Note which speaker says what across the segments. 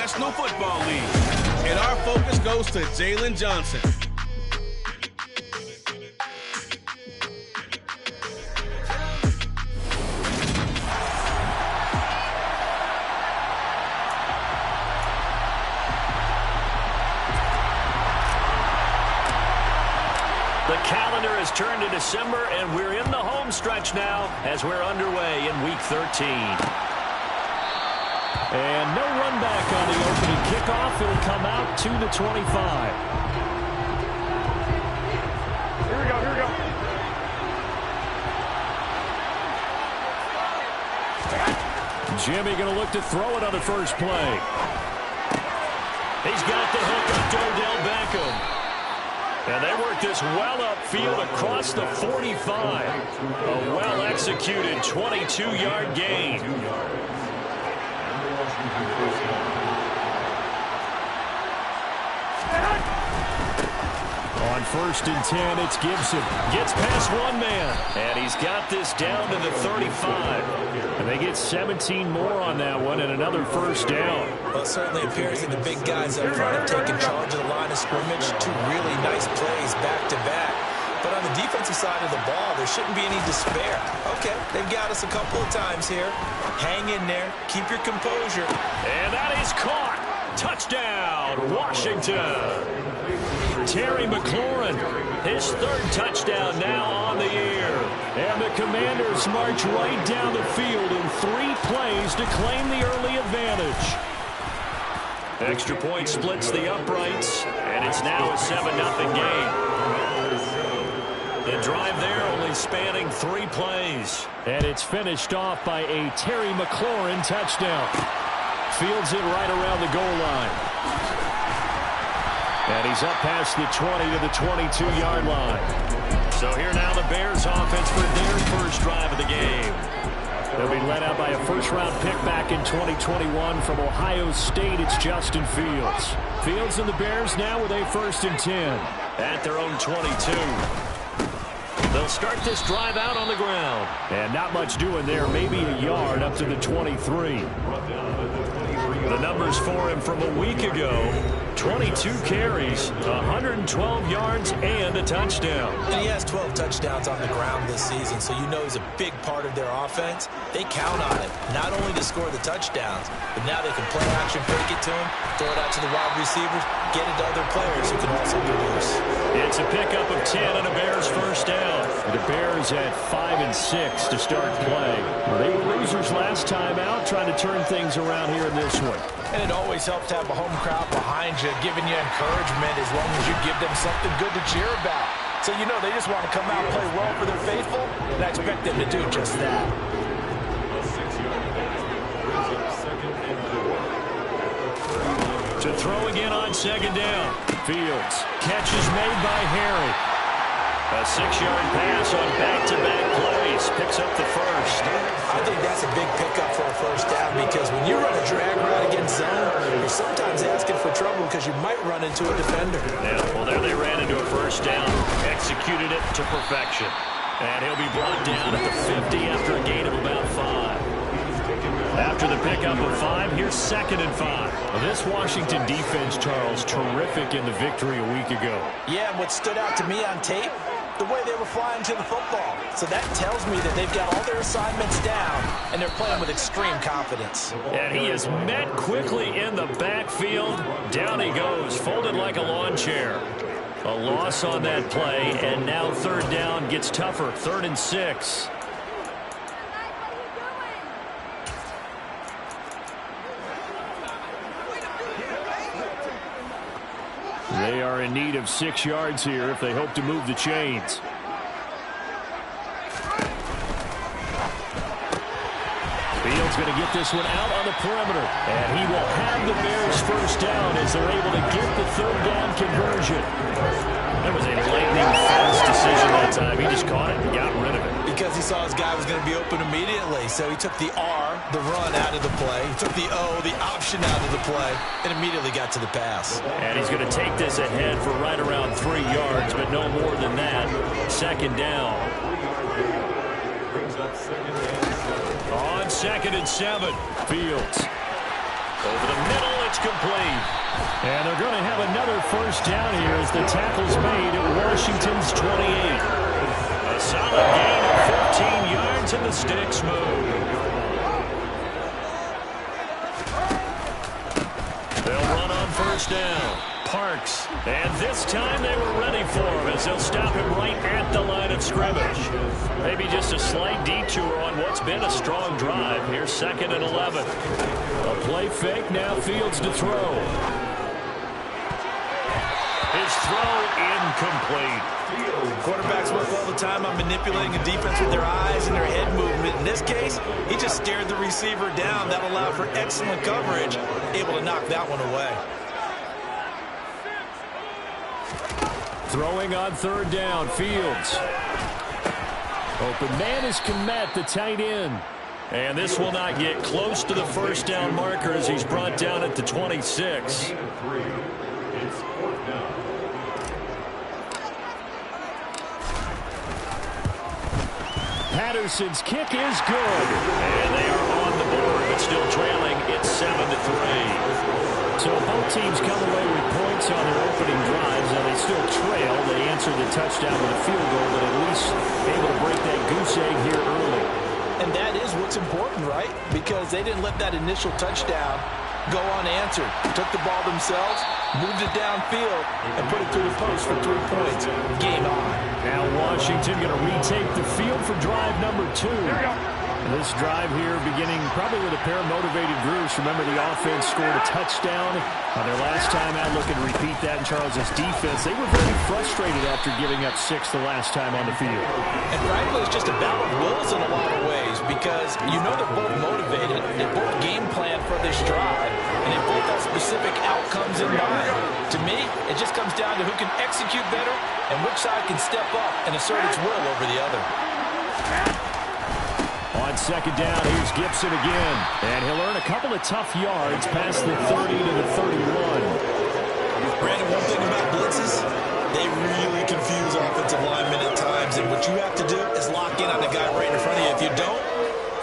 Speaker 1: National Football League. And our focus goes to Jalen Johnson.
Speaker 2: The calendar has turned to December, and we're in the home stretch now as we're underway in Week 13. And no run back on the opening kickoff. It'll come out to the 25.
Speaker 3: Here we go, here we go.
Speaker 2: Jimmy going to look to throw it on the first play. He's got the hook up to Odell Beckham. And they work this well upfield across the 45. A well-executed 22-yard gain. On 1st and 10, it's Gibson. Gets past one man. And he's got this down to the 35. And they get 17 more on that one and another first down.
Speaker 4: Well, it certainly appears that the big guys up front have taken charge of the line of scrimmage. 2 really nice plays back-to-back. But on the defensive side of the ball, there shouldn't be any despair. Okay, they've got us a couple of times here. Hang in there. Keep your composure.
Speaker 2: And that is caught. Touchdown, Washington. Terry McLaurin, his 3rd touchdown now on the year. And the Commanders march right down the field in 3 plays to claim the early advantage. Extra point splits the uprights, and it's now a 7-0 game. The drive there only spanning 3 plays. And it's finished off by a Terry McLaurin touchdown. Fields it right around the goal line. And he's up past the 20 to the 22-yard line. So here now the Bears offense for their first drive of the game. They'll be led out by a first-round pick back in 2021 from Ohio State. It's Justin Fields. Fields and the Bears now with a 1st and 10. At their own 22. They'll start this drive out on the ground. And not much doing there. Maybe a yard up to the 23. The numbers for him from a week ago. 22 carries, 112 yards, and a touchdown.
Speaker 4: And he has 12 touchdowns on the ground this season, so you know he's a big part of their offense. They count on him, not only to score the touchdowns, but now they can play action, fake it to him, throw it out to the wide receivers, get it to other players who can also produce.
Speaker 2: It's a pickup of 10 and a Bears first down. The Bears at 5 and 6 to start play. Well, they were losers last time out, trying to turn things around here in this one.
Speaker 4: And it always helps to have a home crowd behind you, giving you encouragement as long as you give them something good to cheer about. So you know they just want to come out and play well for their faithful, and I expect them to do just that.
Speaker 2: To throw again on 2nd down. Fields. Catch is made by Harry. A 6-yard pass on back-to-back plays. Picks up the first.
Speaker 4: I think that's a big pickup for a first down because when you run a drag route against zone, you're sometimes asking for trouble because you might run into a defender.
Speaker 2: Yeah, well, there they ran into a first down. Executed it to perfection. And he'll be brought down at the 50 after a gain of about 5. After the pickup of 5, here's 2nd and 5. Well, this Washington defense, Charles, terrific in the victory a week ago.
Speaker 4: Yeah, and what stood out to me on tape, the way they were flying to the football. So that tells me that they've got all their assignments down, and they're playing with extreme confidence.
Speaker 2: And he is met quickly in the backfield. Down he goes, folded like a lawn chair. A loss on that play, and now 3rd down gets tougher. 3rd and 6. They are in need of 6 yards here if they hope to move the chains. Fields going to get this one out on the perimeter. And he will have the Bears first down as they're able to get the 3rd down conversion. That was a lightning-fast decision that time. He just caught it and got rid of it.
Speaker 4: Because he saw his guy was going to be open immediately. So he took the R, the run, out of the play. He took the O, the option, out of the play, and immediately got to the pass.
Speaker 2: And he's going to take this ahead for right around 3 yards, but no more than that. 2nd down. On 2nd and 7, Fields. Over the middle, it's complete. And they're going to have another first down here as the tackle's made at Washington's 28. A solid gain of 14 yards and the sticks move. They'll run on first down. Parks. And this time they were ready for him as they'll stop him right at the line of scrimmage. Maybe just a slight detour on what's been a strong drive. Here's 2nd and 11. A play fake, now Fields to throw. His throw incomplete.
Speaker 4: Quarterbacks work all the time on manipulating a defense with their eyes and their head movement. In this case, he just stared the receiver down. That allowed for excellent coverage, able to knock that one away.
Speaker 2: Throwing on 3rd down, Fields. Open man is Kmet, the tight end. And this will not get close to the first down marker as he's brought down at the 26. Patterson's kick is good. And they are on the board, but still trailing. It's 7-3. So both teams come away with points on their opening drives, and they still trail. They answer the touchdown with a field goal, but at least able to break that goose egg here early.
Speaker 4: And that is what's important, right? Because they didn't let that initial touchdown go unanswered. Took the ball themselves, moved it downfield, and put it through the post for 3 points. Game on.
Speaker 2: Now Washington going to retake the field for drive number 2. This drive here beginning probably with a pair of motivated groups. Remember, the offense scored a touchdown on their last time out. Looking to repeat that in Charles' defense. They were very frustrated after giving up 6 the last time on the field.
Speaker 4: And frankly, it's just a battle of wills in a lot of ways because you know they're both motivated. They both game plan for this drive, and they both have specific outcomes in mind. To me, it just comes down to who can execute better and which side can step up and assert its will over the other.
Speaker 2: On 2nd down, here's Gibson again. And he'll earn a couple of tough yards past the 30 to the 31.
Speaker 4: Brandon, one thing about blitzes, they really confuse offensive linemen at times. And what you have to do is lock in on the guy right in front of you. If you don't,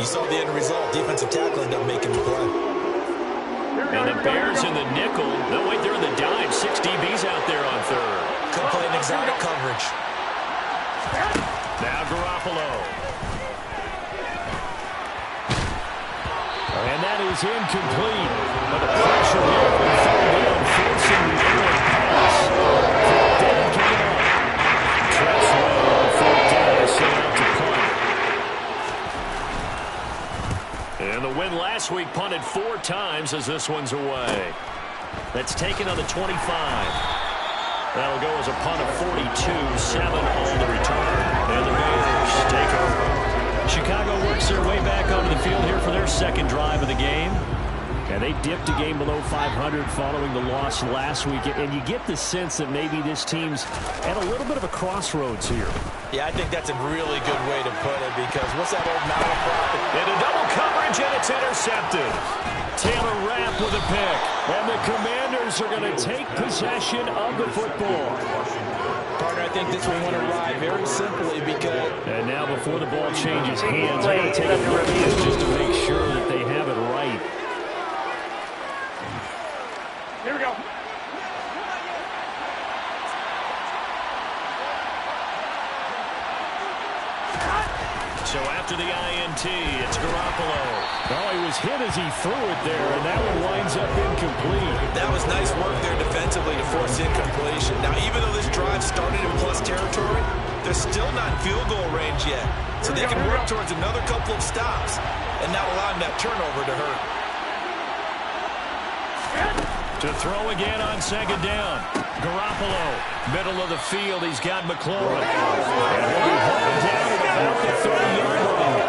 Speaker 4: you saw the end result. Defensive tackle ended up making the play.
Speaker 2: And the Bears in the nickel. No, wait, they're in the dime. 6 DBs out there on 3rd.
Speaker 4: Could play an exotic coverage.
Speaker 2: Now Garoppolo. And that is incomplete. But the pressure here from third down, forcing the errant pass. Didn't pick it up. Tressway on 4th down is sent out to punt. And the win last week punted 4 times as this one's away. That's taken on the 25. That'll go as a punt of 42, 7 on the return. And the Bears take over. Chicago works their way back onto the field here for their 2nd drive of the game. And they dipped a game below 500 following the loss last week. And you get the sense that maybe this team's at a little bit of a crossroads here.
Speaker 4: Yeah, I think that's a really good way to put it because what's that old mountain prophet?
Speaker 2: And a double coverage, and it's intercepted. Taylor Rapp with a pick. And the Commanders are going to take possession of the football.
Speaker 4: Partner, I think this one went awry very simply because...
Speaker 2: And now before the ball changes hands, they're going to take a look at this just to make sure that they have it right.
Speaker 3: Here we go.
Speaker 2: So after the INT, it's Garoppolo. Oh, he was hit as he threw it there, and that one winds up incomplete.
Speaker 4: That was nice work there defensively to force incompletion. Now, even though this drive started in plus territory, they're still not in field goal range yet. So they can work towards another couple of stops and not allowing that turnover to hurt.
Speaker 2: To throw again on 2nd down. Garoppolo, middle of the field. He's got McLaurin. And he'll be hauled down at about the 30-yard line.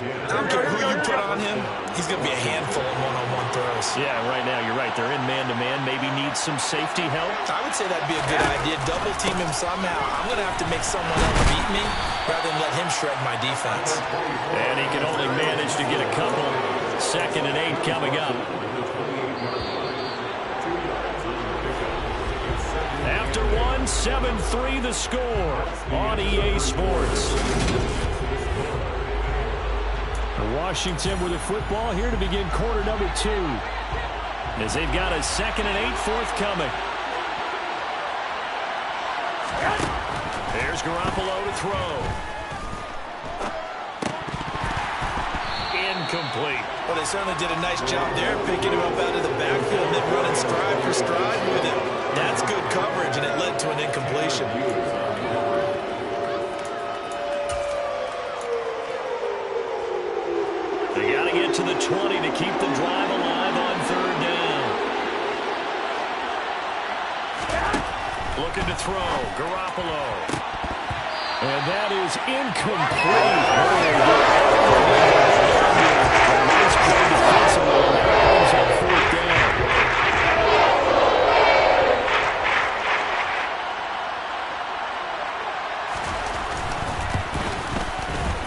Speaker 4: I don't care who you put on him. He's going to be a handful of one-on-one throws.
Speaker 2: Yeah, right now you're right. They're in man-to-man. Maybe needs some safety help.
Speaker 4: I would say that'd be a good idea. Double team him somehow. I'm going to have to make someone else beat me rather than let him shred my defense.
Speaker 2: And he can only manage to get a couple. 2nd and 8 coming up. After 7-3 the score on EA Sports. Washington with the football here to begin quarter number 2. As they've got a 2nd and 8 forthcoming. There's Garoppolo to throw. Incomplete.
Speaker 4: Well, they certainly did a nice job there, picking him up out of the backfield and then running stride for stride with him. That's good coverage, and it led to an incompletion.
Speaker 2: They got to get to the 20 to keep the drive alive on 3rd down. Looking to throw. Garoppolo. And that is incomplete. Nice play defensively. That brings up 4th down.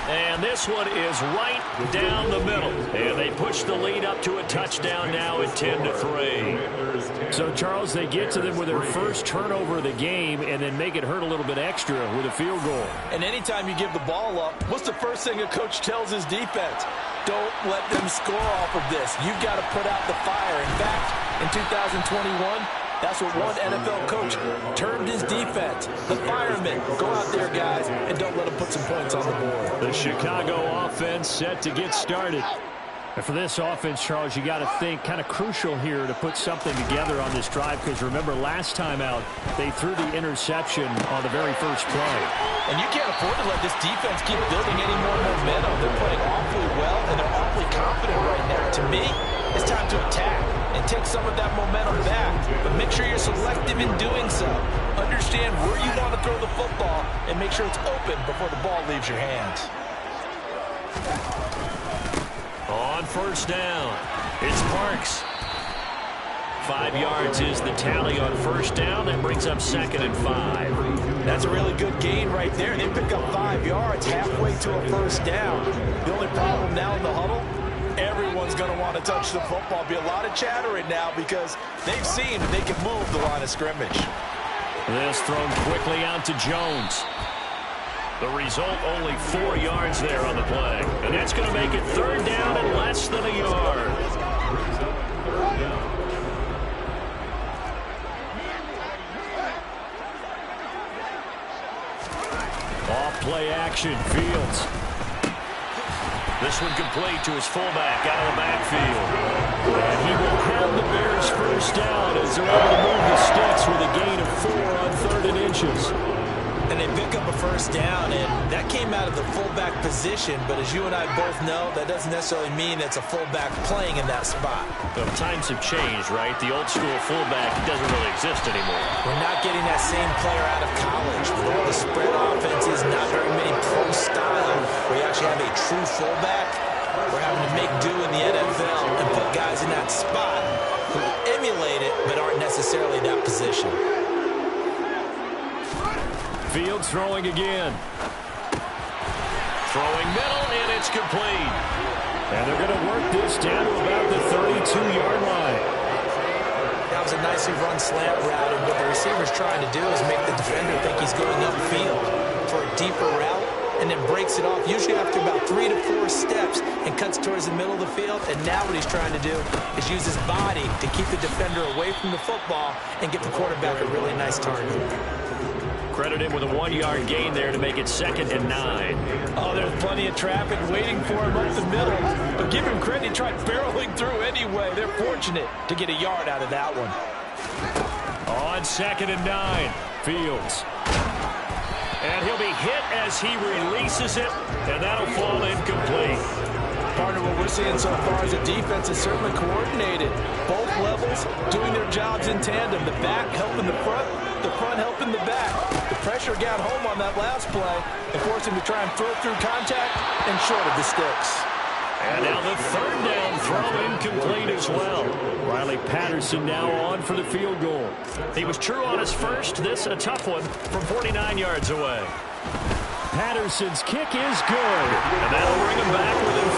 Speaker 2: And this one is right down the middle. And they push the lead up to a touchdown now at 10-3. So, Charles, they get to them with their first turnover of the game and then make it hurt a little bit extra with a field goal.
Speaker 4: And anytime you give the ball up, what's the first thing a coach tells his defense? Don't let them score off of this. You've got to put out the fire. In fact, in 2021, that's what one NFL coach termed his defense. The firemen. Go out there, guys, and don't let them put some points on the board.
Speaker 2: The Chicago offense set to get started. And for this offense, Charles, you got to think kind of crucial here to put something together on this drive, because remember last time out, they threw the interception on the very first play.
Speaker 4: And you can't afford to let this defense keep building any more momentum. They're playing awfully well, and they're awfully confident right now. To me, it's time to attack and take some of that momentum back. But make sure you're selective in doing so. Understand where you want to throw the football and make sure it's open before the ball leaves your hands.
Speaker 2: On 1st down, it's Parks. 5 yards is the tally on 1st down. That brings up 2nd and 5.
Speaker 4: That's a really good gain right there. They pick up 5 yards halfway to a 1st down. The only problem now in the huddle, everyone's going to want to touch the football. Be a lot of chattering now because they've seen that they can move the line of scrimmage.
Speaker 2: This thrown quickly out to Jones. The result, only 4 yards there on the play. And that's going to make it 3rd down and less than a yard. Off play action, Fields. This one complete to his fullback out of the backfield. And he will have the Bears 1st down as they're able to move the sticks with a gain of 4 on 3rd and inches.
Speaker 4: And they pick up a 1st down, and that came out of the fullback position. But as you and I both know, that doesn't necessarily mean it's a fullback playing in that spot.
Speaker 2: Well, times have changed, right? The old school fullback doesn't really exist anymore.
Speaker 4: We're not getting that same player out of college. With all the spread offenses, not very many pro style, where you actually have a true fullback. We're having to make do in the NFL and put guys in that spot who emulate it but aren't necessarily that position.
Speaker 2: Fields throwing again. Throwing middle, and it's complete. And they're going to work this down to about the 32-yard line.
Speaker 4: That was a nicely run slant route, and what the receiver's trying to do is make the defender think he's going upfield for a deeper route, and then breaks it off, usually after about 3 to 4 steps, and cuts towards the middle of the field. And now what he's trying to do is use his body to keep the defender away from the football and get the quarterback a really nice target.
Speaker 2: Credit him with a 1-yard gain there to make it 2nd and 9.
Speaker 4: Oh, there's plenty of traffic waiting for him up the middle. But give him credit, he tried barreling through anyway. They're fortunate to get a yard out of that one.
Speaker 2: On 2nd and 9, Fields. And he'll be hit as he releases it, and that'll fall incomplete.
Speaker 4: Partner, what we're seeing so far is the defense is certainly coordinated. Both levels doing their jobs in tandem. The back helping the front helping the back. The pressure got home on that last play and forced him to try and throw through contact and short of the sticks.
Speaker 2: And now the 3rd down throw incomplete as well. Riley Patterson now on for the field goal. He was true on his first. This a tough one from 49 yards away. Patterson's kick is good, and that'll bring him back within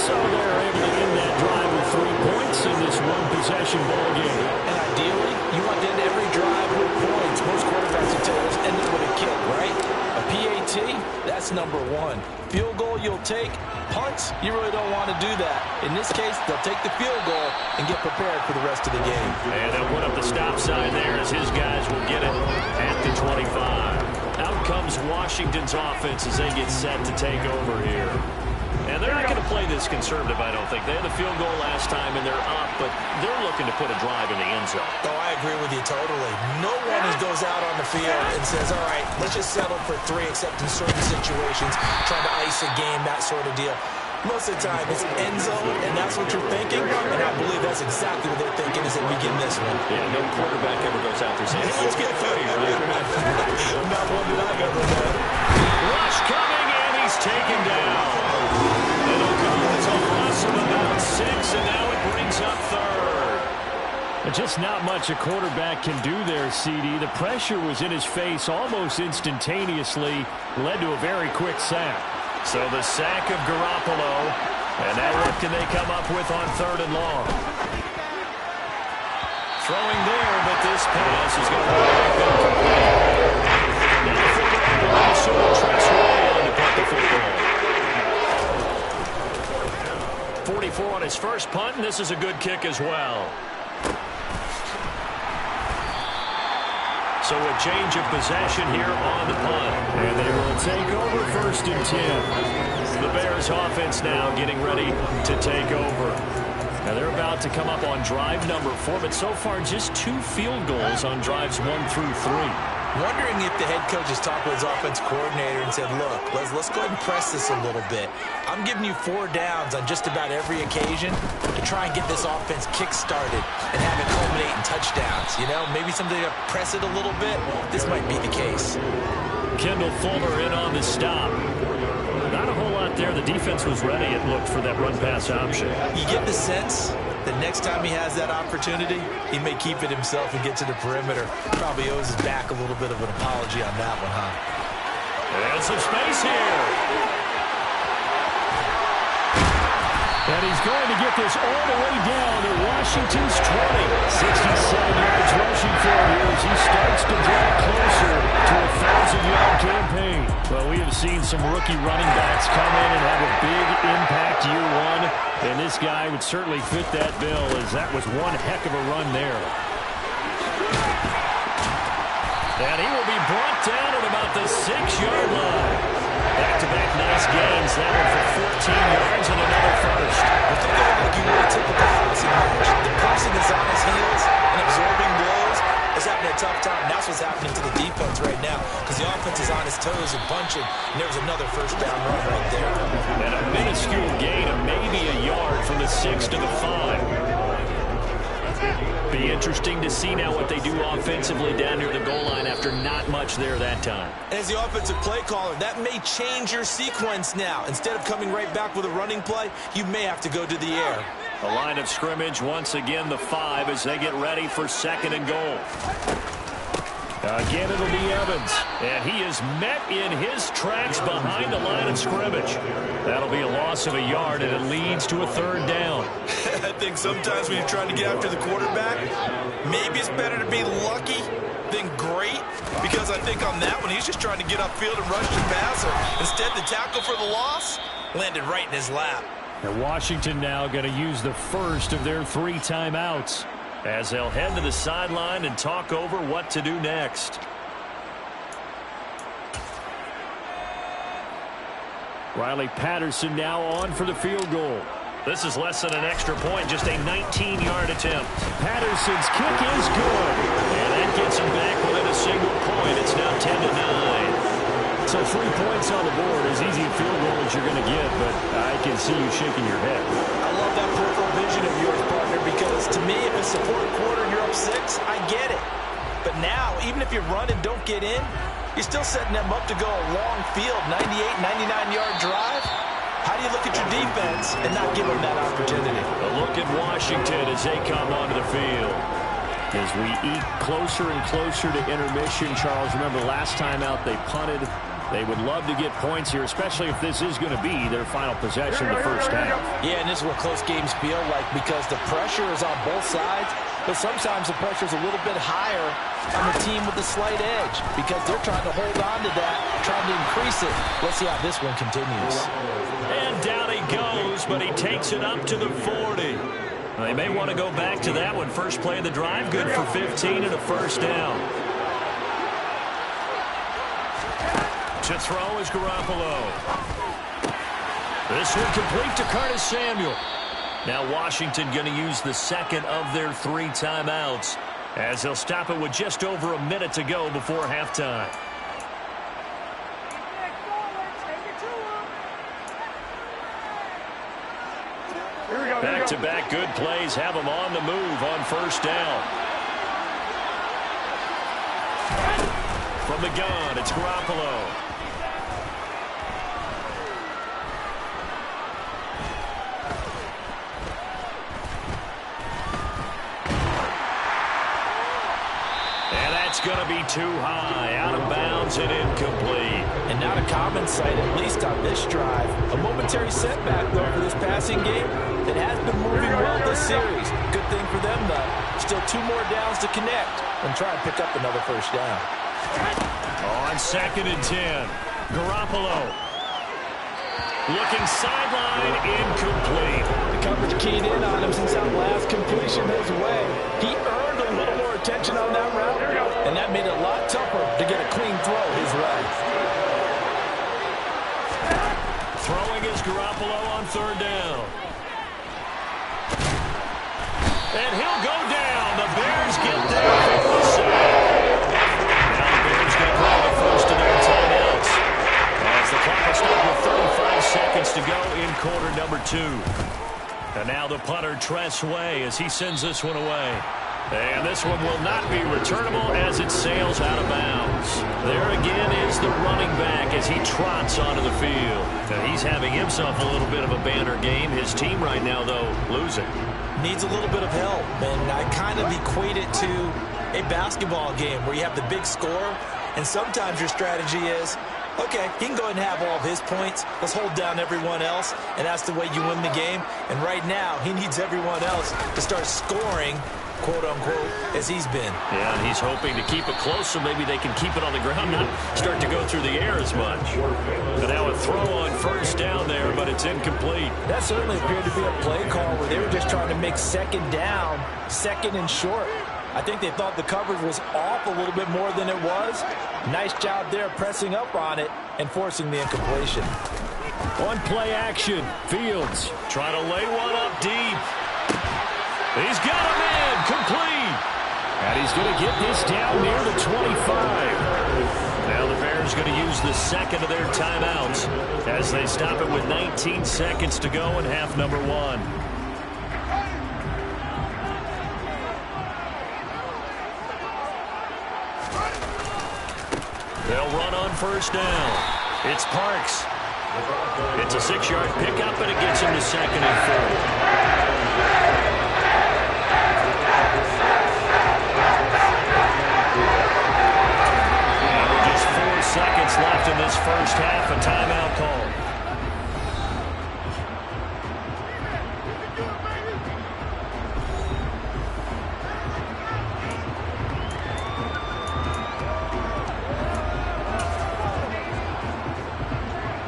Speaker 2: 4. So they're able to end that drive with 3 points in this one-possession ball game.
Speaker 4: And ideally, you want to end every drive with points. Most quarterbacks will tell us end it with a kick, right? A PAT, that's number 1. Field goal you'll take, punts, you really don't want to do that. In this case, they'll take the field goal and get prepared for the rest of the game.
Speaker 2: And they'll put up the stop sign there as his guys will get it at the 25. Out comes Washington's offense as they get set to take over here. And they're not going to play this conservative, I don't think. They had the field goal last time, and they're up, but they're looking to put a drive in the end zone.
Speaker 4: Oh, I agree with you totally. No one goes out on the field and says, all right, let's just settle for 3, except in certain situations, trying to ice a game, that sort of deal. Most of the time, it's end zone, and that's what you're thinking, and I believe that's exactly what they're thinking as they begin this one.
Speaker 2: Yeah, no quarterback ever goes out there saying, hey, let's get 30, right?
Speaker 4: Not one that I've ever met.
Speaker 2: Rush coming, and he's taken down. It'll go to a loss of about 6, and now it brings up third. Just not much a quarterback can do there, CD. The pressure was in his face almost instantaneously, led to a very quick sack. So the sack of Garoppolo, and now what can they come up with on 3rd and long? Throwing there, but this pass is going to be incomplete. Now the football, so Tress Way on to punt the football. 44 on his first punt, and this is a good kick as well. So a change of possession here on the punt. And they will take over 1st and 10. The Bears offense now getting ready to take over. Now they're about to come up on drive number 4, but so far just 2 field goals on drives 1 through 3.
Speaker 4: Wondering if the head coach has talked with his offense coordinator and said, look, let's go ahead and press this a little bit. I'm giving you 4 downs on just about every occasion to try and get this offense kick-started and have it culminate in touchdowns. You know, maybe something to press it a little bit. This might be the case.
Speaker 2: Kendall Fuller in on the stop. Not a whole lot there. The defense was ready, it looked, for that run-pass option.
Speaker 4: You get the sense that next time he has that opportunity, he may keep it himself and get to the perimeter. Probably owes his back a little bit of an apology on that one, huh?
Speaker 2: And some space here. And he's going to get this all the way down to Washington's 20. 67 yards rushing for him here as he starts to draw closer to a 1,000-yard campaign. Well, we have seen some rookie running backs come in and have a big impact year 1. And this guy would certainly fit that bill, as that was one heck of a run there. And he will be brought down at about the 6-yard line. Back-to-back nice gains. That one for 14 yards and another first.
Speaker 4: If they're going like you would a typical passing match, the person is on his heels and absorbing blows is having a tough time. That's what's happening to the defense right now, because the offense is on his toes and punching, and there was another first down run right there.
Speaker 2: And a minuscule gain of maybe a yard from the 6 to the 5. Be interesting to see now what they do offensively down near the goal line after not much there that time.
Speaker 4: As the offensive play caller, that may change your sequence now. Instead of coming right back with a running play, you may have to go to the air.
Speaker 2: A line of scrimmage, once again the 5 as they get ready for 2nd and goal. Again, it'll be Evans, and he is met in his tracks behind the line of scrimmage. That'll be a loss of a yard, and it leads to a 3rd down.
Speaker 4: I think sometimes when you're trying to get after the quarterback, maybe it's better to be lucky than great, because I think on that one, he's just trying to get upfield and rush the passer. Instead, the tackle for the loss landed right in his lap.
Speaker 2: And Washington now going to use the first of their 3 timeouts, as they'll head to the sideline and talk over what to do next. Riley Patterson now on for the field goal. This is less than an extra point, just a 19-yard attempt. Patterson's kick is good, and that gets him back within a single point. It's now 10-9. So 3 points on the board, as easy a field goal as you're going to get, but I can see you shaking your head.
Speaker 4: I love that peripheral vision of yours, partner, because to me, if it's the 4th quarter and you're up 6, I get it. But now, even if you run and don't get in, you're still setting them up to go a long field, 98, 99-yard drive. How do you look at your defense and not give them that opportunity?
Speaker 2: A look at Washington as they come onto the field. As we eke closer and closer to intermission, Charles, remember last time out they punted. They would love to get points here, especially if this is going to be their final possession of the first half.
Speaker 4: Yeah, and this is what close games feel like, because the pressure is on both sides. but sometimes the pressure's a little bit higher on the team with the slight edge because they're trying to hold on to that, trying to increase it. Let's see how this one continues.
Speaker 2: And down he goes, but he takes it up to the 40. They may want to go back to that one. First play of the drive, good for 15 and a first down. To throw is Garoppolo. This one complete to Curtis Samuel. Now Washington going to use the second of their 3 timeouts as they'll stop it with just over a minute to go before halftime. Back-to-back good plays have them on the move on first down. From the gun, it's Garoppolo. It's going to be too high, out of bounds and incomplete.
Speaker 4: And not a common sight, at least on this drive. A momentary setback, though, for this passing game. It has been moving well this series. Good thing for them, though. Still 2 more downs to connect and try and pick up another first down.
Speaker 2: On 2nd and 10, Garoppolo. Looking sideline, incomplete.
Speaker 4: The coverage keyed in on him since that last completion his way. He earned a little more attention on that route, and that made it a lot tougher to get a clean throw his way.
Speaker 2: Throwing is Garoppolo on 3rd down. And he'll go down. The Bears get there. Now the Bears going to call the first of their timeouts. As the clock is stopped with 35 seconds to go in quarter number 2. And now the punter, Tress Way, as he sends this one away. And this one will not be returnable as it sails out of bounds. There again is the running back as he trots onto the field. And he's having himself a little bit of a banner game. His team right now, though, losing.
Speaker 4: Needs a little bit of help, and I kind of equate it to a basketball game where you have the big score, and sometimes your strategy is, okay, he can go ahead and have all of his points. Let's hold down everyone else, and that's the way you win the game. And right now, he needs everyone else to start scoring, quote-unquote, as he's been.
Speaker 2: Yeah, and he's hoping to keep it close so maybe they can keep it on the ground, not start to go through the air as much. But now a throw on first down there, but it's incomplete.
Speaker 4: That certainly appeared to be a play call where they were just trying to make second down, second and short. I think they thought the coverage was off a little bit more than it was. Nice job there pressing up on it and forcing the incompletion.
Speaker 2: On play action, Fields trying to lay one up deep. He's got a man, complete. And he's going to get this down near the 25. Now the Bears going to use the second of their timeouts as they stop it with 19 seconds to go in half number 1. They'll run on first down. It's Parks. It's a 6-yard pickup, and it gets him to 2nd and 4. Seconds left in this first half, a timeout call.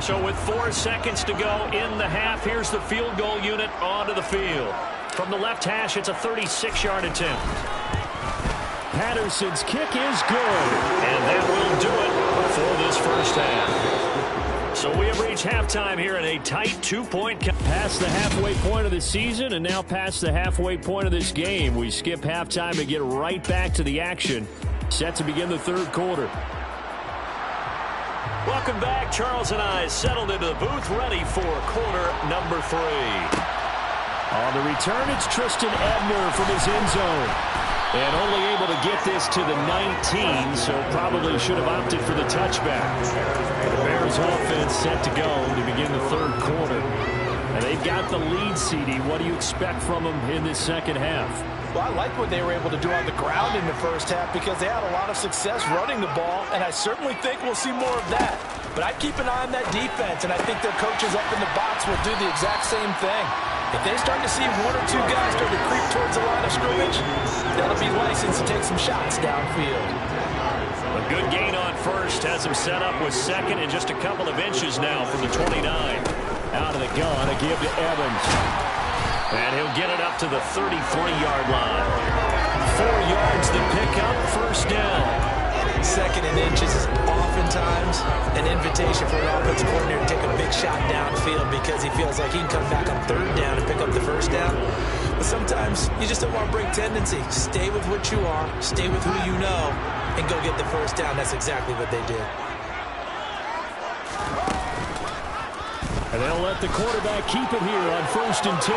Speaker 2: So with 4 seconds to go in the half, here's the field goal unit onto the field. From the left hash, it's a 36-yard attempt. Patterson's kick is good, and that will do it for this first half. So we have reached halftime here in a tight 2-point. Past the halfway point of the season and now past the halfway point of this game. We skip halftime to get right back to the action. Set to begin the 3rd quarter. Welcome back. Charles and I settled into the booth ready for quarter number 3. On the return, it's Tristan Ebner from his end zone. And only able to get this to the 19, so probably should have opted for the touchback. The Bears offense set to go to begin the 3rd quarter. And they've got the lead, CD. What do you expect from them in this second half?
Speaker 4: Well, I like what they were able to do on the ground in the first half because they had a lot of success running the ball, and I certainly think we'll see more of that. But I'd keep an eye on that defense, and I think their coaches up in the box will do the exact same thing. If they start to see one or two guys start to creep towards the line of scrimmage, that'll be licensed to take some shots downfield.
Speaker 2: A good gain on first has him set up with second and just a couple of inches now from the 29. Out of the gun, a give to Evans. And he'll get it up to the 33-yard line. 4 yards to pick up, first down.
Speaker 4: Second and inches is oftentimes an invitation for an offensive coordinator to take a big shot downfield because he feels like he can come back on third down and pick up the first down. But sometimes you just don't want to break tendency. Stay with what you are, stay with who you know, and go get the first down. That's exactly what they did.
Speaker 2: And they'll let the quarterback keep it here on 1st and 10.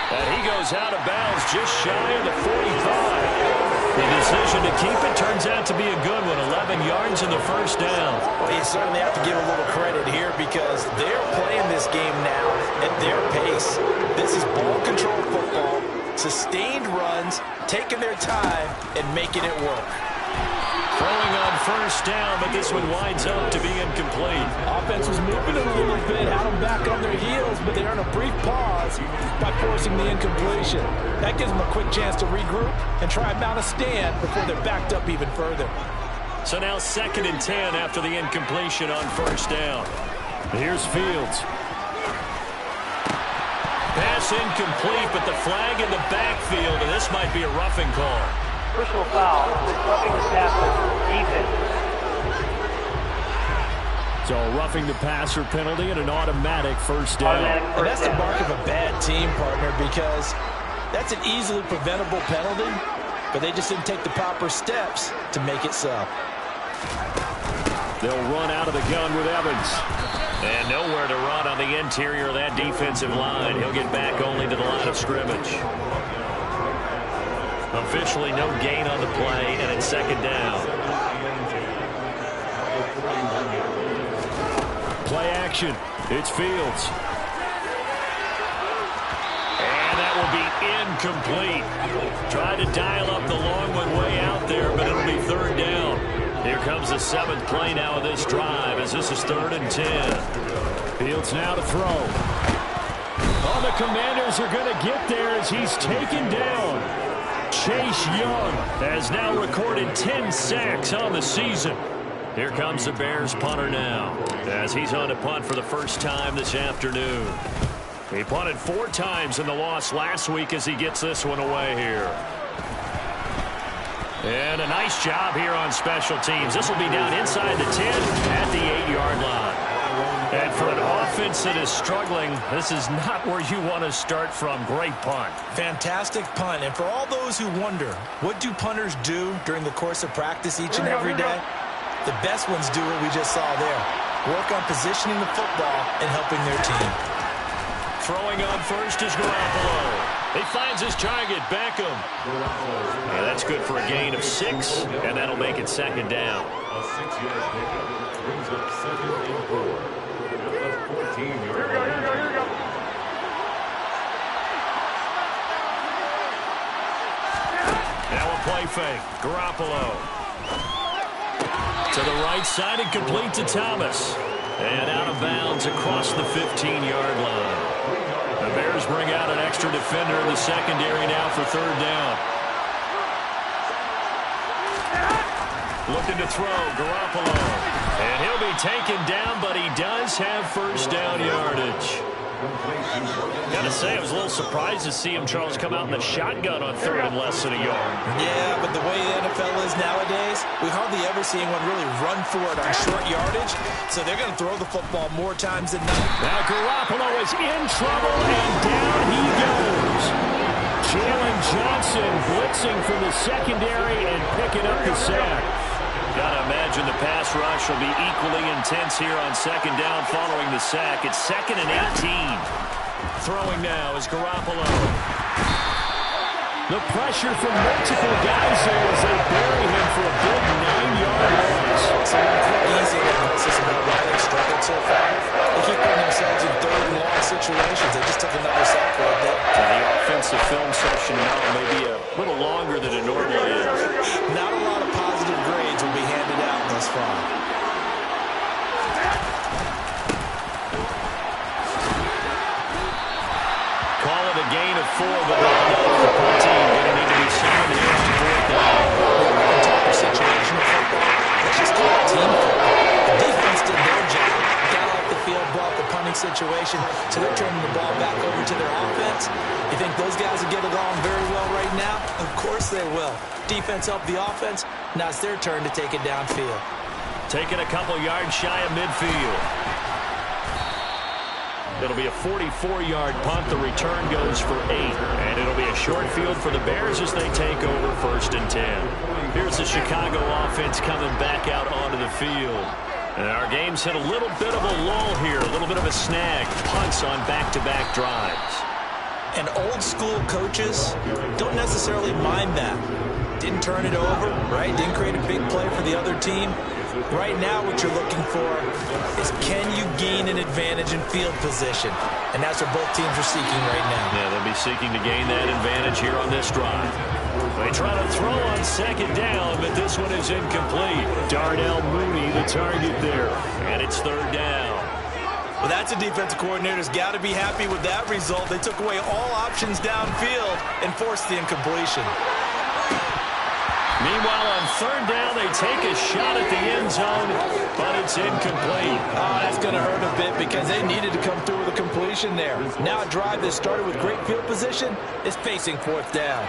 Speaker 2: And he goes out of bounds just shy of the 45. The decision to keep it turns out to be a good one. 11 yards in the first down.
Speaker 4: Well, you certainly have to give a little credit here because they're playing this game now at their pace. This is ball control football, sustained runs, taking their time, and making it work.
Speaker 2: Throwing on first down, but this one winds up to be incomplete.
Speaker 4: Offense was moving it a little bit, had them back on their heels, but they earn a brief pause by forcing the incompletion. That gives them a quick chance to regroup and try and mount a stand before they're backed up even further.
Speaker 2: So now 2nd and 10 after the incompletion on first down. Here's Fields. Pass incomplete, but the flag in the backfield, and this might be a roughing call.
Speaker 5: Personal foul, roughing the passer, defense.
Speaker 2: So roughing the passer penalty and an automatic first down.
Speaker 4: And that's the mark of a bad team, partner, because that's an easily preventable penalty, but they just didn't take the proper steps to make it so.
Speaker 2: They'll run out of the gun with Evans. And nowhere to run on the interior of that defensive line. He'll get back only to the line of scrimmage. Officially no gain on the play, and it's 2nd down. Play action. It's Fields. And that will be incomplete. Tried to dial up the long one way out there, but it'll be 3rd down. Here comes the 7th play now of this drive as this is 3rd and 10. Fields now to throw. Oh, the Commanders are going to get there as he's taken down. Chase Young has now recorded 10 sacks on the season. Here comes the Bears punter now as he's on to punt for the first time this afternoon. He punted 4 times in the loss last week as he gets this one away here. And a nice job here on special teams. This will be down inside the 10 at the 8-yard line. And for an offense that is struggling, this is not where you want to start from. Great punt.
Speaker 4: Fantastic punt. And for all those who wonder, what do punters do during the course of practice each and every day? The best ones do what we just saw there. Work on positioning the football and helping their team.
Speaker 2: Throwing on first is Garoppolo. He finds his target, Beckham. And that's good for a gain of 6, and that'll make it 2nd down.
Speaker 3: A 6-yard pickup brings up 2nd and 4. Here we go.
Speaker 2: Now a play fake. Garoppolo. To the right side and complete to Thomas. And out of bounds across the 15-yard line. The Bears bring out an extra defender in the secondary now for 3rd down. Looking to throw, Garoppolo. And he'll be taken down, but he does have first down yardage. Gotta say, I was a little surprised to see him, Charles, come out in the shotgun on 3rd and less than a yard.
Speaker 4: Yeah, but the way the NFL is nowadays, we hardly ever see anyone really run for it on short yardage, so they're going to throw the football more times than not.
Speaker 2: Now Garoppolo is in trouble, and down he goes. Jalen Johnson blitzing from the secondary and picking up the sack. Gotta imagine the pass rush will be equally intense here on 2nd down following the sack. It's 2nd and 18. Throwing now is Garoppolo. The pressure from multiple guys there as they bury him for a big 9-yard loss.
Speaker 4: So easy analysis about why they've struggled so far. They keep putting themselves in 3rd and long situations. They just took another sack right there.
Speaker 2: The offensive film session now may be a little longer than it normally is.
Speaker 4: Not a lot of positive grades will be handed out thus far. situation, so they're turning the ball back over to their offense. You think those guys will get along very well right now? Of course they will. Defense helped the offense. Now it's their turn to take it downfield.
Speaker 2: Taking a couple yards shy of midfield. It'll be a 44-yard punt. The return goes for 8. And it'll be a short field for the Bears as they take over 1st and 10. Here's the Chicago offense coming back out onto the field. And our game's hit a little bit of a lull here, a little bit of a snag. Punts on back-to-back drives.
Speaker 4: And old-school coaches don't necessarily mind that. Didn't turn it over, right? Didn't create a big play for the other team. Right now what you're looking for is, can you gain an advantage in field position? And that's what both teams are seeking right now.
Speaker 2: Yeah, they'll be seeking to gain that advantage here on this drive. They try to throw on 2nd down, but this one is incomplete. Darnell Mooney, the target there, and it's 3rd down.
Speaker 4: Well, that's a defensive coordinator's got to be happy with that result. They took away all options downfield and forced the incompletion.
Speaker 2: Meanwhile, on 3rd down, they take a shot at the end zone, but it's incomplete.
Speaker 4: Oh, that's going to hurt a bit because they needed to come through with a completion there. Now a drive that started with great field position is facing 4th down.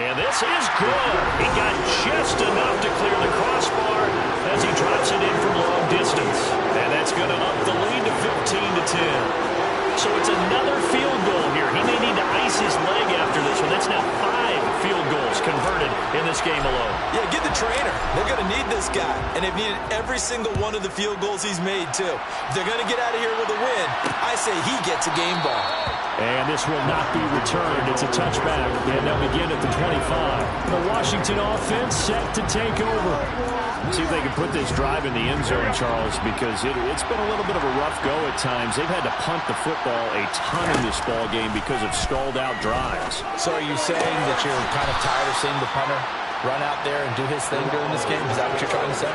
Speaker 2: And this is good. He got just enough to clear the crossbar as he drops it in from long distance. And that's going to up the lead to 15-10. So it's another field goal here. He may need to ice his leg after this one. That's now 5 field goals converted in this game alone.
Speaker 4: Yeah, get the trainer. They're going to need this guy. And they've needed every single one of the field goals he's made, too. If they're going to get out of here with a win, I say he gets a game ball.
Speaker 2: And this will not be returned. It's a touchback. And they'll begin at the 25. The Washington offense set to take over. See if they can put this drive in the end zone, Charles, because it's been a little bit of a rough go at times. They've had to punt the football a ton in this ball game because of stalled-out drives.
Speaker 4: So are you saying that you're kind of tired of seeing the punter run out there and do his thing during this game? Is that what you're trying to say?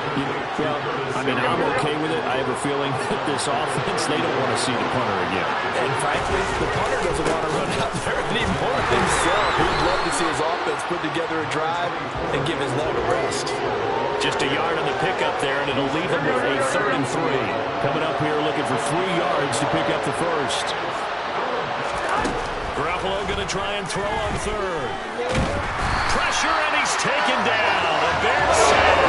Speaker 2: Well, I mean, I'm okay with it. I have a feeling that this offense, they don't want to see the punter again.
Speaker 4: And frankly, the punter doesn't want to run out there anymore himself. He'd love to see his offense put together a drive and give his leg a rest.
Speaker 2: Just a yard on the pickup there, and it'll leave him with a 3rd and 3. Coming up here looking for 3 yards to pick up the first. Garoppolo going to try and throw on 3rd. Pressure, and he's taken down. The Bears sack.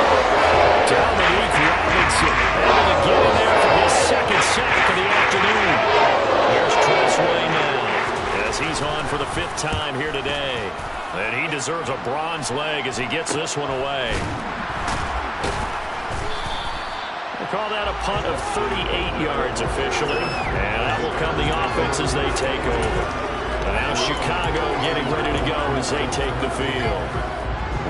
Speaker 2: Dominique Robinson able to get in there for his 2nd sack of the afternoon. Here's Tress Way now, as he's on for the 5th time here today. And he deserves a bronze leg as he gets this one away. Call that a punt of 38 yards officially. And that will come the offense as they take over. And now Chicago getting ready to go as they take the field.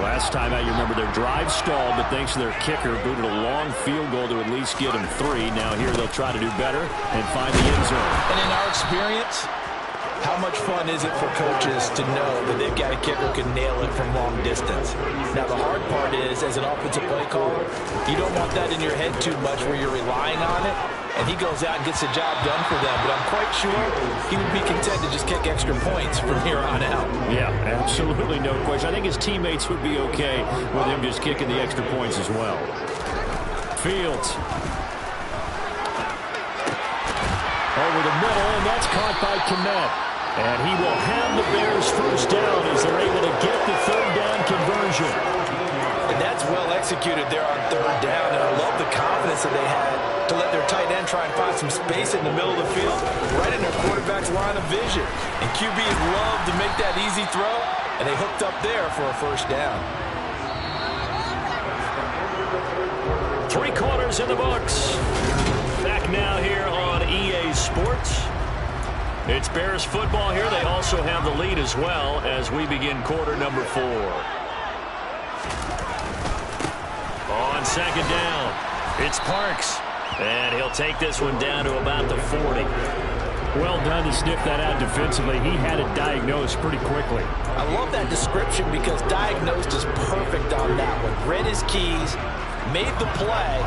Speaker 2: Last time out, you remember their drive stalled, but thanks to their kicker, booted a long field goal to at least get them 3. Now here they'll try to do better and find the end zone.
Speaker 4: And in our experience, how much fun is it for coaches to know that they've got a kicker who can nail it from long distance? Now, the hard part is, as an offensive play caller, you don't want that in your head too much where you're relying on it, and he goes out and gets the job done for them. But I'm quite sure he would be content to just kick extra points from here on out.
Speaker 2: Yeah, absolutely no question. I think his teammates would be okay with him just kicking the extra points as well. Fields. Over the middle, and that's caught by Kmet. And he will have the Bears first down as they're able to get the 3rd down conversion.
Speaker 4: And that's well executed there on 3rd down. And I love the confidence that they had to let their tight end try and find some space in the middle of the field, right in their quarterback's line of vision. And QBs love to make that easy throw, and they hooked up there for a first down.
Speaker 2: 3 quarters in the books. Back now here on EA Sports. It's Bears football here. They also have the lead as well as we begin quarter number 4. On 2nd down, it's Parks. And he'll take this one down to about the 40. Well done to sniff that out defensively. He had it diagnosed pretty quickly.
Speaker 4: I love that description because diagnosed is perfect on that one. Read his keys, made the play,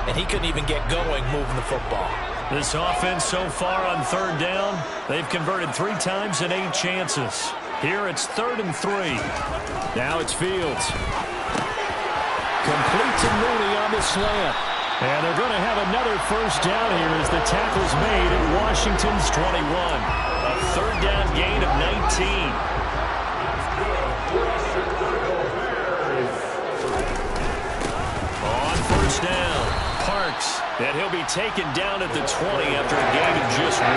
Speaker 4: and he couldn't even get going moving the football.
Speaker 2: This offense so far on 3rd down, they've converted 3 times in 8 chances. Here it's 3rd and 3. Now it's Fields. Complete to Mooney on the slant. And they're going to have another first down here as the tackle's made at Washington's 21. A third down gain of 19. On first down, Parks. And he'll be taken down at the 20 after a gain of just 1.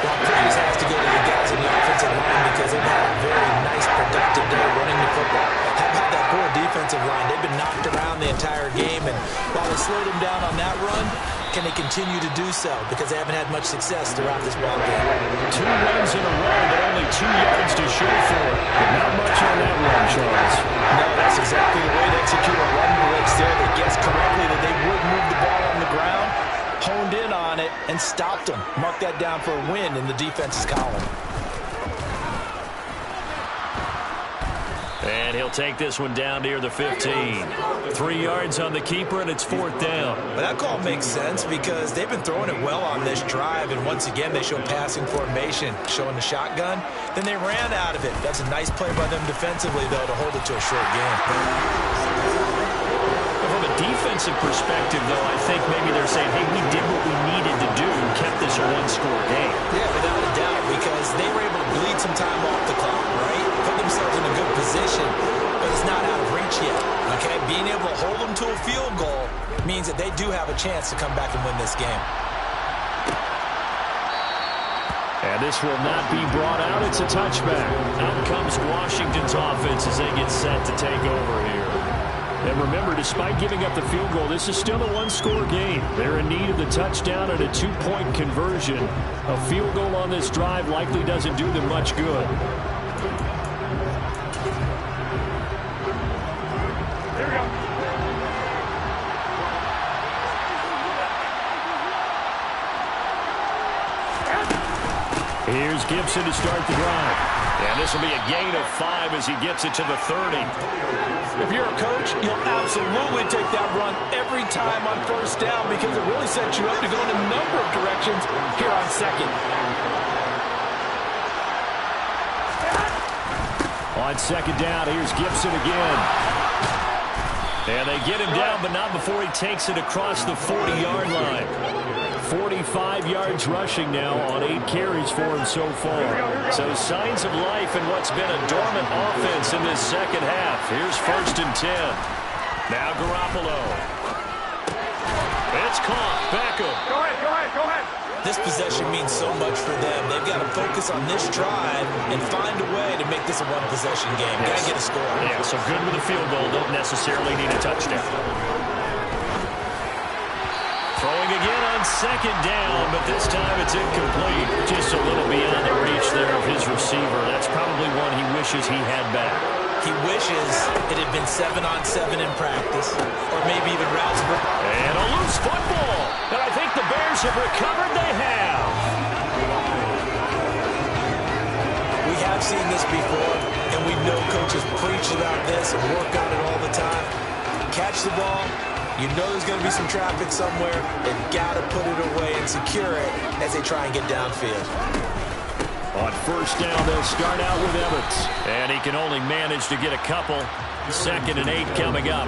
Speaker 4: Well, praise has to go to the guys in the offensive line because they've had a very nice, productive day running the football. How about that poor defensive line? They've been knocked around the entire game, and while they slowed them down on that run, can they continue to do so? Because they haven't had much success throughout this ball game.
Speaker 2: 2 runs in a row, but only 2 yards to show for it. But not much on that run, Charles.
Speaker 4: No, that's exactly the way to execute a run blitz there. They guessed correctly that they would move the ball on the ground, honed in on it, and stopped them. Mark that down for a win in the defense's column.
Speaker 2: And he'll take this one down near the 15. 3 yards on the keeper, and it's 4th down.
Speaker 4: But that call makes sense because they've been throwing it well on this drive, and once again they show passing formation, showing the shotgun. Then they ran out of it. That's a nice play by them defensively, though, to hold it to a short game.
Speaker 2: From a defensive perspective, though, I think maybe they're saying, hey, we did what we needed to do and kept this a 1-score game.
Speaker 4: Yeah, without a doubt, because they were able to bleed some time off the clock, right? Put themselves in a good position, but it's not out of reach yet, okay? Being able to hold them to a field goal means that they do have a chance to come back and win this game.
Speaker 2: And this will not be brought out. It's a touchback. Out comes Washington's offense as they get set to take over here. And remember, despite giving up the field goal, this is still a 1-score game. They're in need of the touchdown and a 2-point conversion. A field goal on this drive likely doesn't do them much good.
Speaker 3: Here we go.
Speaker 2: Here's Gibson to start the drive. And this will be a gain of 5 as he gets it to the 30.
Speaker 4: If you're a coach, you'll absolutely take that run every time on first down because it really sets you up to go in a number of directions here on second.
Speaker 2: On second down, here's Gibson again. And they get him down, but not before he takes it across the 40-yard line. 45 yards rushing now on 8 carries for him so far. So signs of life in what's been a dormant offense in this second half. Here's 1st and 10. Now Garoppolo. It's caught. Beckham.
Speaker 3: Go ahead, go ahead, go ahead.
Speaker 4: This possession means so much for them. They've got to focus on this drive and find a way to make this a one-possession game. Got to get a score.
Speaker 2: Yeah, so good with a field goal. Don't necessarily need a touchdown. Throwing again on second down, but this time it's incomplete. Just a little beyond the reach there of his receiver. That's probably one he wishes he had back.
Speaker 4: He wishes it had been 7-on-7 in practice, or maybe even routes.
Speaker 2: And a loose football. And I think the Bears have recovered. They have.
Speaker 4: We have seen this before, and we know coaches preach about this and work on it all the time. Catch the ball. You know there's going to be some traffic somewhere. They've got to put it away and secure it as they try and get downfield.
Speaker 2: On first down, they'll start out with Evans. And he can only manage to get a couple. 2nd and 8 coming up.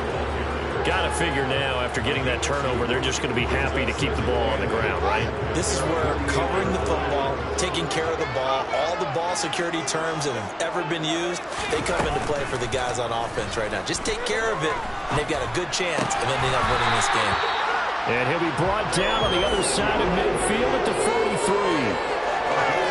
Speaker 2: Got to figure now, after getting that turnover, they're just going to be happy to keep the ball on the ground, right?
Speaker 4: This is where covering the football, taking care of the ball, all the ball security terms that have ever been used, they come into play for the guys on offense right now. Just take care of it, and they've got a good chance of ending up winning this game.
Speaker 2: And he'll be brought down on the other side of midfield at the 43.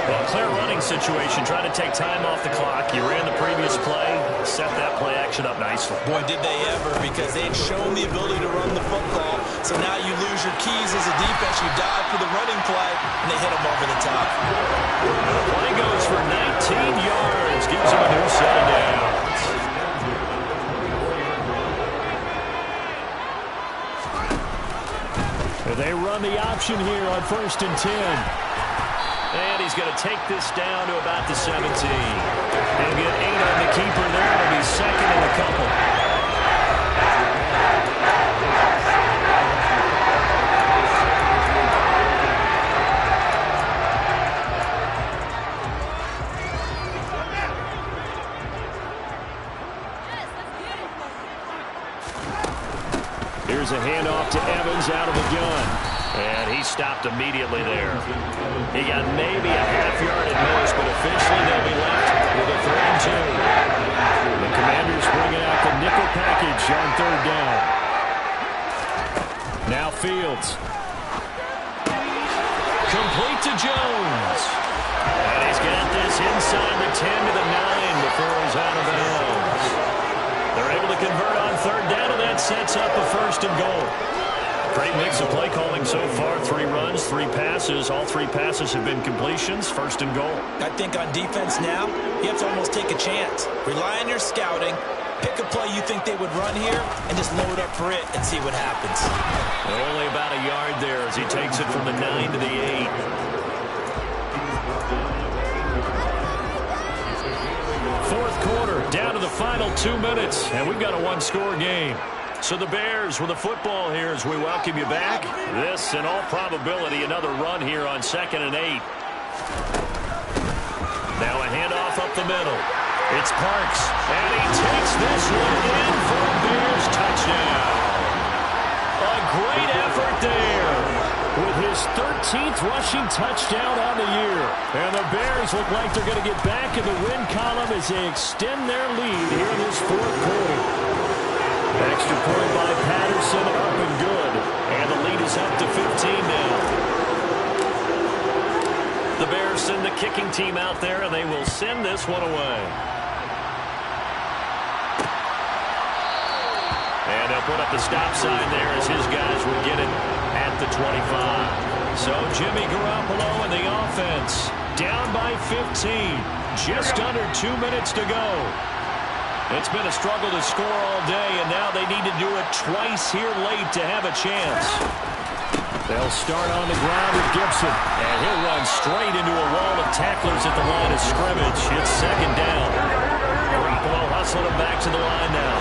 Speaker 2: Well, clear running situation, trying to take time off the clock. You ran the previous play, set that play action up nicely.
Speaker 4: Boy, did they ever, because they'd shown the ability to run the football. So now you lose your keys as a defense. You dive for the running play, and they hit them over the top.
Speaker 2: The play goes for 19 yards, gives them a new set of downs. They run the option here on 1st and 10. And he's going to take this down to about the 17. He'll get 8 on the keeper there. It'll be 2nd and a couple. Here's a handoff to Evans out of the gun. And he stopped immediately there. He got maybe a half yard at most, but officially they'll be left with a 3 and 2. The Commanders bringing out the nickel package on 3rd down. Now Fields. Complete to Jones. And he's got this inside the 10 to the 9 before he's out of bounds. They're able to convert on 3rd down, and that sets up a 1st and goal. Great mix of play calling so far. 3 runs, 3 passes. All 3 passes have been completions. 1st and goal.
Speaker 4: I think on defense now, you have to almost take a chance. Rely on your scouting. Pick a play you think they would run here and just load up for it and see what happens.
Speaker 2: Only about a yard there as he takes it from the 9 to the 8. Fourth quarter, down to the final 2 minutes, and we've got a 1-score game. So the Bears with the football here as we welcome you back. This, in all probability, another run here on 2nd and 8. Now a handoff up the middle. It's Parks, and he takes this one in for a Bears touchdown. A great effort there with his 13th rushing touchdown on the year. And the Bears look like they're going to get back in the win column as they extend their lead here in this 4th quarter. Extra point by Patterson, up and good. And the lead is up to 15 now. The Bears send the kicking team out there, and they will send this one away. And they'll put up the stop sign there as his guys would get it at the 25. So Jimmy Garoppolo and the offense down by 15. Just under 2 minutes to go. It's been a struggle to score all day, and now they need to do it twice here late to have a chance. They'll start on the ground with Gibson, and he'll run straight into a wall of tacklers at the line of scrimmage. It's 2nd down. Garoppolo hustling him back to the line now.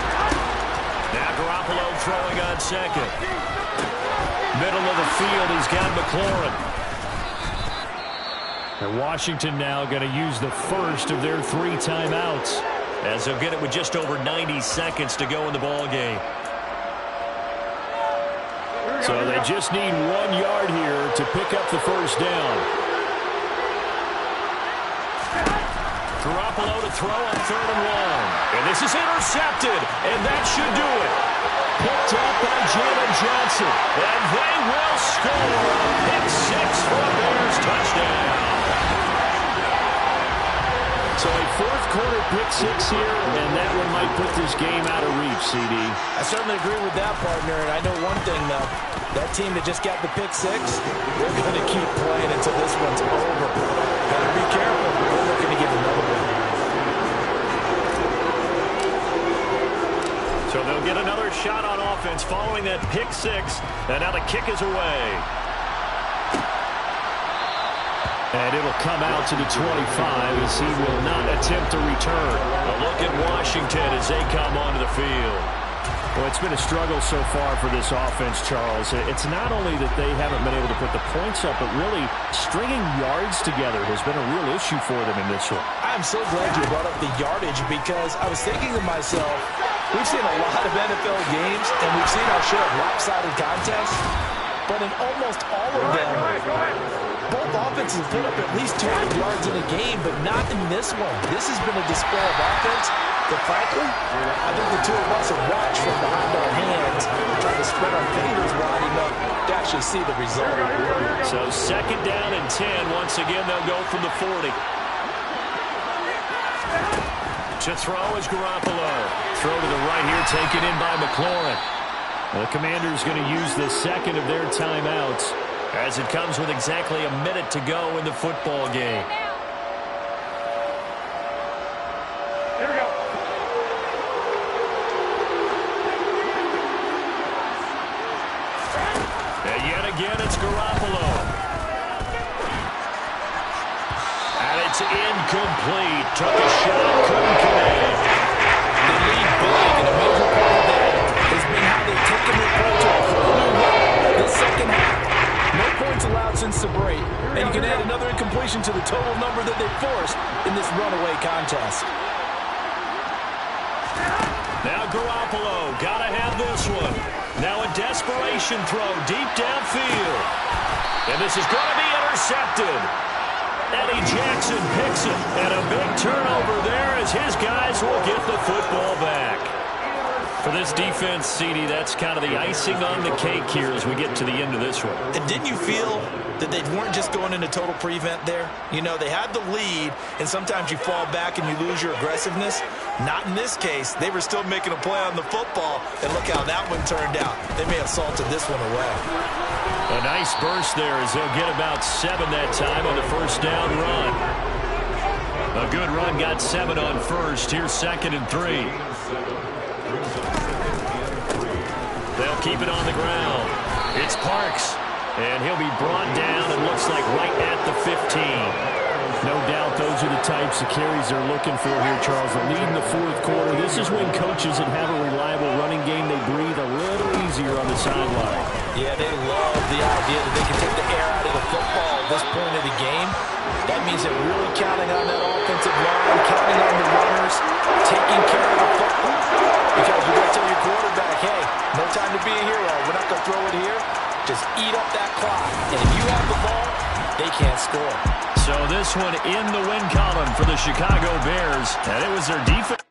Speaker 2: Now Garoppolo throwing on 2nd. Middle of the field, he's got McLaurin. And Washington now going to use the first of their 3 timeouts, as they'll get it with just over 90 seconds to go in the ball game. So they just need 1 yard here to pick up the 1st down. Garoppolo to throw on 3rd and 1. And this is intercepted, and that should do it. Picked up by Jalen Johnson, and they will score. Pick 6 for a Bears touchdown. So a 4th quarter pick 6 here, and that one might put this game out of reach, CD.
Speaker 4: I certainly agree with that, partner, and I know one thing, though. That team that just got the pick 6, they're going to keep playing until this one's over. Better be careful. They're looking to get another one.
Speaker 2: So they'll get another shot on offense following that pick 6, and now the kick is away. And it'll come out to the 25 as he will not attempt to return. A look at Washington as they come onto the field. Well, it's been a struggle so far for this offense, Charles. It's not only that they haven't been able to put the points up, but really stringing yards together has been a real issue for them in this one.
Speaker 4: I'm so glad you brought up the yardage, because I was thinking to myself, we've seen a lot of NFL games, and we've seen our share of lopsided contests, but in almost all of them, both offenses put up at least 200 yards in a game, but not in this one. This has been a display of offense that, frankly, I think the two of us have watched from behind our hands, trying to spread our fingers wide enough to actually see the result.
Speaker 2: So 2nd down and 10. Once again, they'll go from the 40. To throw is Garoppolo. Throw to the right here, taken in by McLaurin. The Commanders going to use the 2nd of their timeouts, as it comes with exactly a minute to go in the football game.
Speaker 5: Here we go.
Speaker 2: And yet again, it's Garoppolo. And it's incomplete. Took a shot, couldn't connect.
Speaker 4: They lead big, and a major part of that has been how they've taken their play to a whole new level this 2nd half. No points allowed since the break, and you can add another incompletion to the total number that they forced in this runaway contest.
Speaker 2: Now Garoppolo, gotta have this one. Now a desperation throw deep downfield. And this is going to be intercepted. Eddie Jackson picks it. And a big turnover there as his guys will get the football back. For this defense, CD, that's kind of the icing on the cake here as we get to the end of this one.
Speaker 4: And didn't you feel that they weren't just going into total prevent there? You know, they had the lead, and sometimes you fall back and you lose your aggressiveness. Not in this case. They were still making a play on the football, and look how that one turned out. They may have salted this one away.
Speaker 2: A nice burst there as they'll get about 7 that time on the first down run. A good run got 7 on first. Here's 2nd and 3. They'll keep it on the ground. It's Parks, and he'll be brought down, it looks like right at the 15. No doubt those are the types of carries they're looking for here, Charles. The lead in the fourth quarter. This is when coaches that have a reliable running game, they breathe a little easier on the sideline.
Speaker 4: Yeah, they love the idea that they can take the air out of the football at this point of the game. That means they're really counting on that offensive line, counting on the runners, taking care of the football. Because you got to tell your quarterback, hey, no time to be a hero. We're not going to throw it here. Just eat up that clock. And if you have the ball, they can't score.
Speaker 2: So this one in the win column for the Chicago Bears. And it was their defense.